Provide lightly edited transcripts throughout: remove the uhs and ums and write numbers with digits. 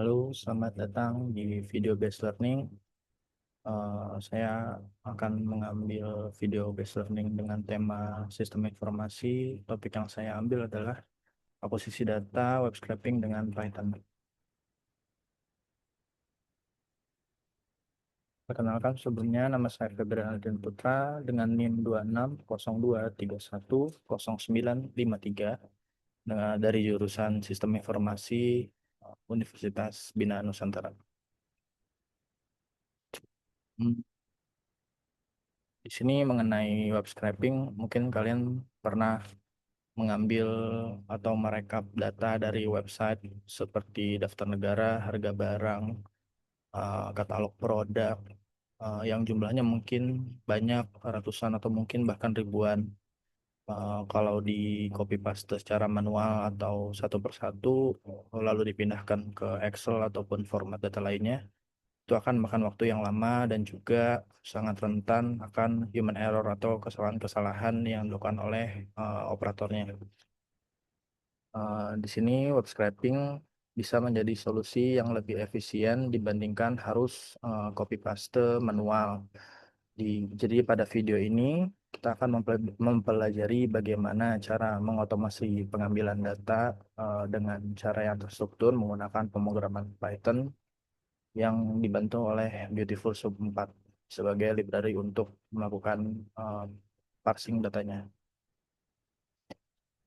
Halo, selamat datang di video based learning. Saya akan mengambil video based learning dengan tema sistem informasi. Topik yang saya ambil adalah akuisisi data, web scraping dengan Python. Perkenalkan sebelumnya, nama saya Febrian Aldian Putra dengan NIM 2602310953 dari jurusan Sistem Informasi Universitas Bina Nusantara. Hmm. Di sini mengenai web scraping, mungkin kalian pernah mengambil atau merekap data dari website seperti daftar negara, harga barang, katalog produk, yang jumlahnya mungkin banyak, ratusan atau mungkin bahkan ribuan. Kalau di copy paste secara manual atau satu persatu, lalu dipindahkan ke Excel ataupun format data lainnya, itu akan makan waktu yang lama dan juga sangat rentan akan human error atau kesalahan-kesalahan yang dilakukan oleh operatornya. Di sini web scraping bisa menjadi solusi yang lebih efisien dibandingkan harus copy paste manual. Jadi pada video ini kita akan mempelajari bagaimana cara mengotomasi pengambilan data dengan cara yang terstruktur menggunakan pemrograman Python yang dibantu oleh Beautiful Soup 4 sebagai library untuk melakukan eh, parsing datanya.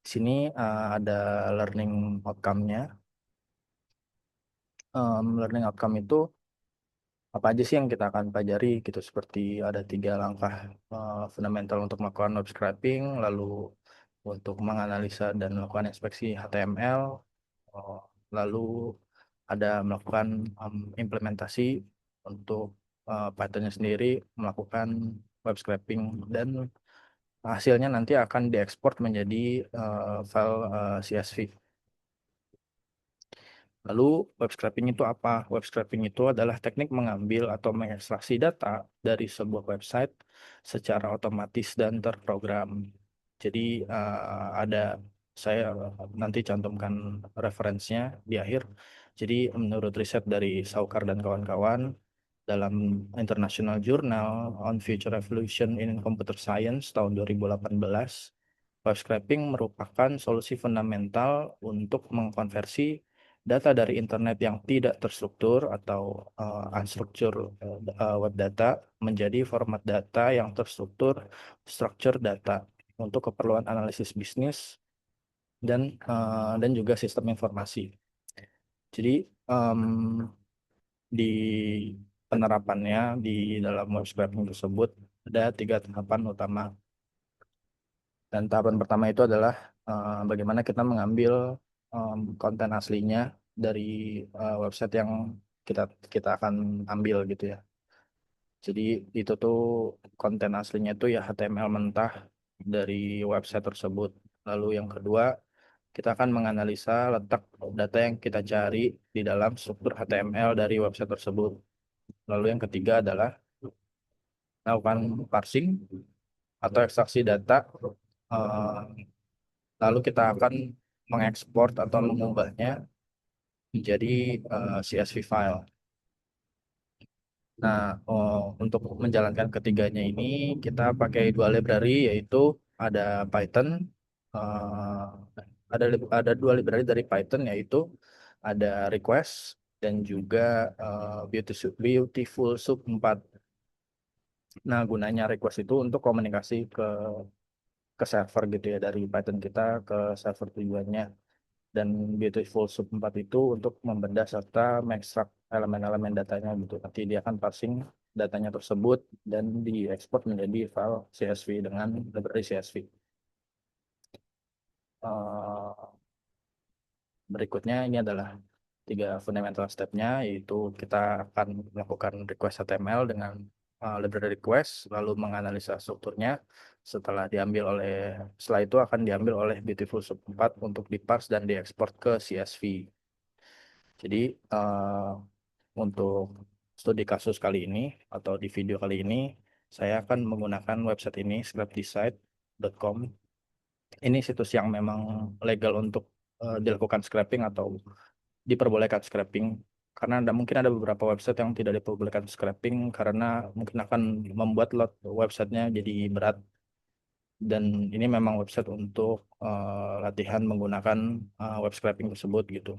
Di sini ada learning outcome-nya. Learning outcome itu apa aja sih yang kita akan pelajari gitu, seperti ada 3 langkah fundamental untuk melakukan web scraping, lalu untuk menganalisa dan melakukan inspeksi HTML, eh, lalu ada melakukan implementasi untuk Python-nya sendiri, melakukan web scraping, dan hasilnya nanti akan diekspor menjadi file CSV. Lalu web scraping itu apa? Web scraping itu adalah teknik mengambil atau mengekstraksi data dari sebuah website secara otomatis dan terprogram. Jadi ada, saya nanti cantumkan referensinya di akhir. Jadi menurut riset dari Saukar dan kawan-kawan dalam International Journal on Future Evolution in Computer Science tahun 2018, web scraping merupakan solusi fundamental untuk mengkonversi data dari internet yang tidak terstruktur atau unstructured web data menjadi format data yang terstruktur, structured data untuk keperluan analisis bisnis dan juga sistem informasi. Jadi em, di penerapannya di dalam web scraping tersebut ada 3 tahapan utama. Dan tahapan pertama itu adalah bagaimana kita mengambil konten aslinya dari website yang kita kita akan ambil gitu ya. Jadi itu tuh konten aslinya itu ya HTML mentah dari website tersebut. Lalu yang kedua, kita akan menganalisa letak data yang kita cari di dalam struktur HTML dari website tersebut. Lalu yang ketiga adalah melakukan parsing atau ekstraksi data. eh, Lalu kita akan mengekspor atau mengubahnya menjadi CSV file. Nah, untuk menjalankan ketiganya ini kita pakai 2 library, yaitu ada Python, eh, ada 2 library dari Python, yaitu ada request dan juga Beautiful Soup 4. Nah, gunanya request itu untuk komunikasi ke server gitu ya, dari Python kita ke server tujuannya. Dan Beautiful Soup 4 itu untuk membedah serta mengekstrak elemen-elemen datanya gitu. Nanti dia akan parsing datanya tersebut dan diekspor menjadi file CSV dengan library CSV. Eh, Berikutnya ini adalah 3 fundamental step-nya, yaitu kita akan melakukan request HTML dengan library request, lalu menganalisa strukturnya. Setelah itu akan diambil oleh Beautiful Soup 4 untuk diparse dan diekspor ke CSV. Jadi untuk studi kasus kali ini atau di video kali ini, saya akan menggunakan website ini, scrapdesite.com. Ini situs yang memang legal untuk dilakukan scraping atau diperbolehkan scraping. karena mungkin ada beberapa website yang tidak diperbolehkan scraping karena mungkin akan membuat load websitenya jadi berat, dan ini memang website untuk latihan menggunakan web scraping tersebut gitu.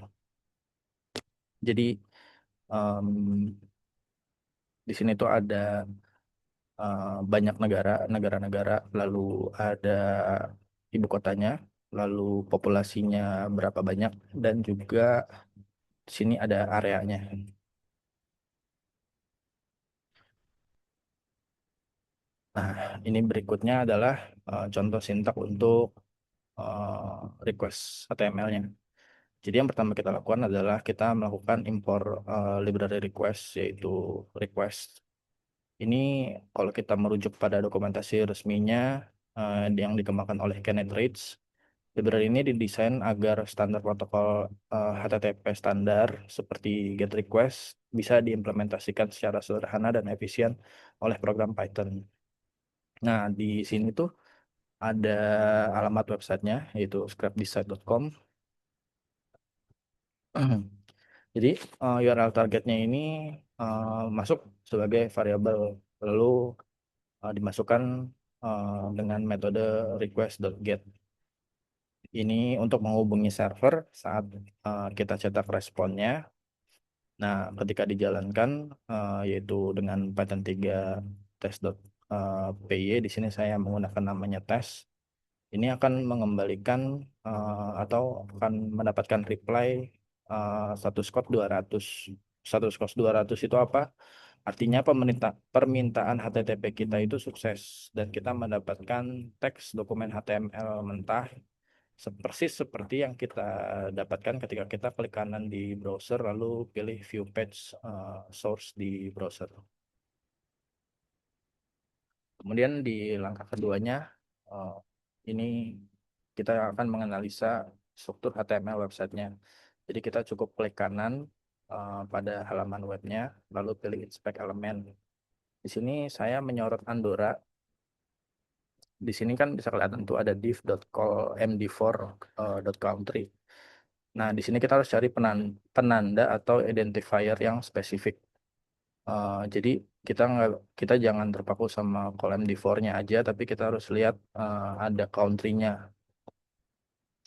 Jadi em, di sini tuh ada banyak negara-negara, lalu ada ibu kotanya, lalu populasinya berapa banyak, dan juga di sini ada areanya. Nah, ini berikutnya adalah contoh sintak untuk request HTML-nya. Jadi yang pertama kita lakukan adalah kita melakukan import library request, yaitu request. Ini kalau kita merujuk pada dokumentasi resminya yang dikembangkan oleh Kenneth Reitz, library ini didesain agar standar protokol HTTP standar seperti GET request bisa diimplementasikan secara sederhana dan efisien oleh program Python. Nah, di sini tuh ada alamat websitenya, yaitu scrapdesign.com. Jadi URL targetnya ini masuk sebagai variabel, lalu dimasukkan dengan metode request.get. Ini untuk menghubungi server saat kita cetak responnya. Nah, ketika dijalankan yaitu dengan Python 3 test.py, di sini saya menggunakan namanya tes. Ini akan mengembalikan atau akan mendapatkan reply status code 200. Status code 200 itu apa? Artinya permintaan HTTP kita itu sukses dan kita mendapatkan teks dokumen HTML mentah persis seperti yang kita dapatkan ketika kita klik kanan di browser lalu pilih view page source di browser. Kemudian di langkah keduanya, eh, ini kita akan menganalisa struktur HTML websitenya. Jadi kita cukup klik kanan pada halaman webnya, lalu pilih inspect elemen. Di sini saya menyorot Andorra. Di sini kan bisa kelihatan tuh ada div.call md4.country. Nah, di sini kita harus cari penanda atau identifier yang spesifik. Jadi kita jangan terpaku sama call MD4-nya aja, tapi kita harus lihat ada country-nya.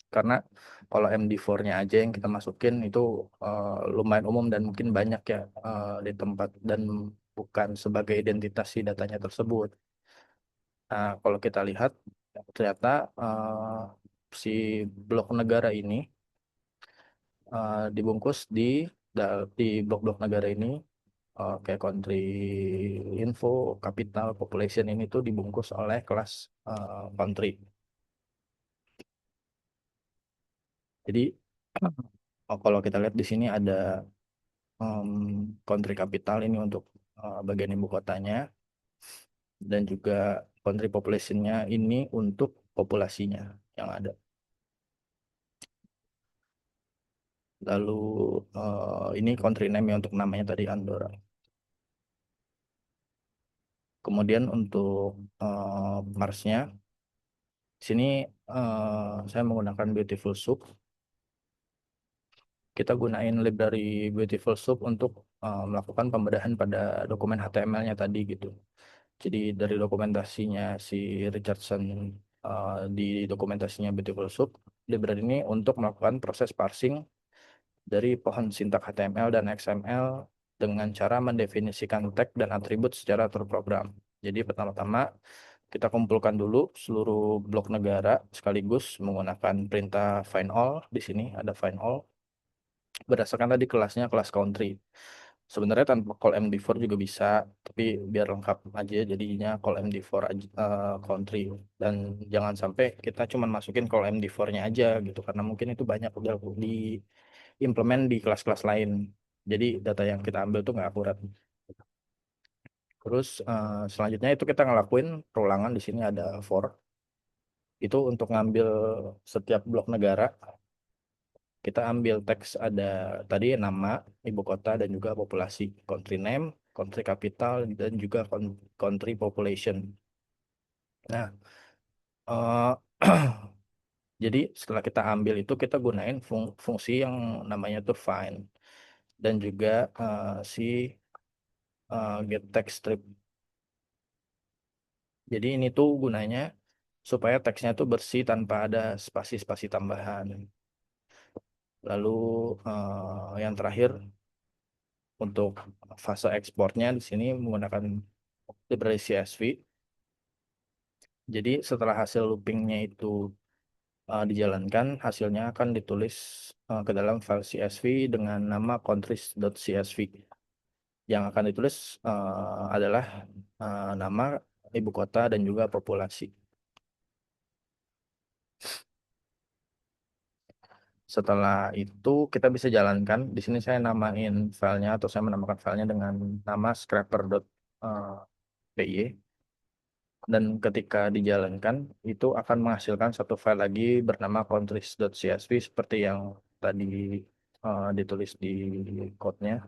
Karena kalau MD4-nya aja yang kita masukin itu lumayan umum dan mungkin banyak ya di tempat, dan bukan sebagai identitas si datanya tersebut. Nah, kalau kita lihat ternyata si blok negara ini dibungkus di blok-blok negara ini kayak country info, capital, population, ini tuh dibungkus oleh kelas country. Jadi kalau kita lihat di sini ada country capital ini untuk bagian ibu kotanya, dan juga country populationnya ini untuk populasinya yang ada. Lalu ini country name untuk namanya tadi Andorra. Kemudian untuk Mars-nya, di sini saya menggunakan Beautiful Soup. Kita gunain library Beautiful Soup untuk melakukan pembedahan pada dokumen HTML-nya tadi gitu. Jadi dari dokumentasinya si Richardson, di dokumentasinya Beautiful Soup, library ini untuk melakukan proses parsing dari pohon sintak HTML dan XML dengan cara mendefinisikan tag dan atribut secara terprogram. Jadi pertama-tama kita kumpulkan dulu seluruh blok negara sekaligus menggunakan perintah find all. Di sini ada find all berdasarkan tadi kelasnya kelas country. Sebenarnya tanpa call MD4 juga bisa, tapi biar lengkap aja jadinya call MD4 aja, country. Dan jangan sampai kita cuma masukin call MD4-nya aja gitu, karena mungkin itu banyak udah diimplement di kelas-kelas lain. Jadi data yang kita ambil tuh nggak akurat. Terus selanjutnya itu kita ngelakuin perulangan. Di sini ada for. Itu untuk ngambil setiap blok negara. Kita ambil teks ada tadi nama, ibu kota, dan juga populasi. Country name, country capital, dan juga country population. Nah, eh, jadi setelah kita ambil itu kita gunain fungsi yang namanya tuh find. dan juga si get text strip. Jadi ini tuh gunanya supaya teksnya tuh bersih tanpa ada spasi-spasi tambahan. Lalu yang terakhir untuk fase ekspornya di sini menggunakan library CSV. Jadi setelah hasil loopingnya itu dijalankan, hasilnya akan ditulis ke dalam file CSV dengan nama countries.csv. Yang akan ditulis adalah nama ibu kota dan juga populasi. Setelah itu kita bisa jalankan. Di sini saya namain filenya atau saya menamakan filenya dengan nama scrapper.py. Dan ketika dijalankan itu akan menghasilkan satu file lagi bernama countries.csv seperti yang tadi ditulis di code-nya.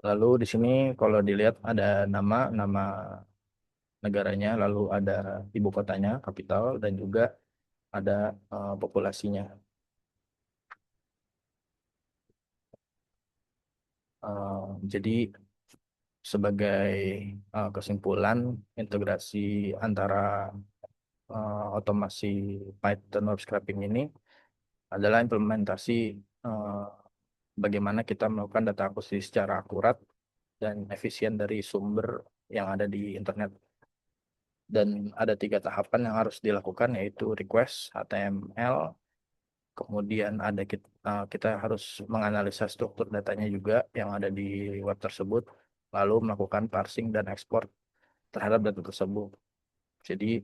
Lalu di sini kalau dilihat ada nama negaranya, lalu ada ibu kotanya, kapital, dan juga ada populasinya. Jadi sebagai kesimpulan, integrasi antara otomasi Python web scraping ini adalah implementasi eh, bagaimana kita melakukan data akuisisi secara akurat dan efisien dari sumber yang ada di internet. Dan ada 3 tahapan yang harus dilakukan, yaitu request, HTML, kemudian kita harus menganalisa struktur datanya juga yang ada di web tersebut, lalu melakukan parsing dan ekspor terhadap data tersebut. Jadi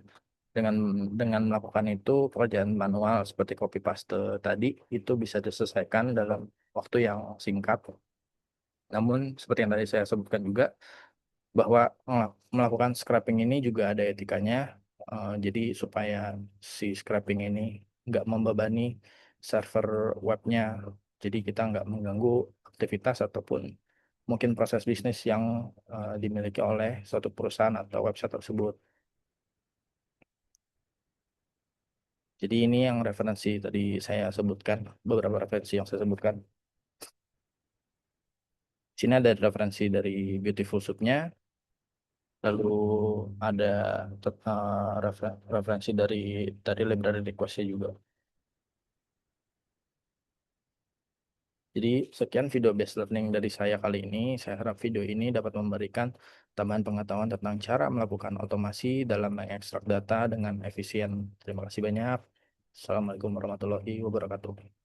dengan melakukan itu, pekerjaan manual seperti copy paste tadi itu bisa diselesaikan dalam waktu yang singkat. Namun seperti yang tadi saya sebutkan juga, bahwa melakukan scraping ini juga ada etikanya. Jadi supaya si scraping ini nggak membebani server webnya. Jadi kita nggak mengganggu aktivitas ataupun mungkin proses bisnis yang dimiliki oleh suatu perusahaan atau website tersebut. Jadi ini yang referensi tadi saya sebutkan, beberapa referensi yang saya sebutkan. Sini ada referensi dari Beautiful Soup-nya, lalu ada referensi dari library request-nya juga. Jadi sekian video based learning dari saya kali ini. Saya harap video ini dapat memberikan tambahan pengetahuan tentang cara melakukan otomasi dalam mengekstrak data dengan efisien. Terima kasih banyak. Assalamualaikum warahmatullahi wabarakatuh.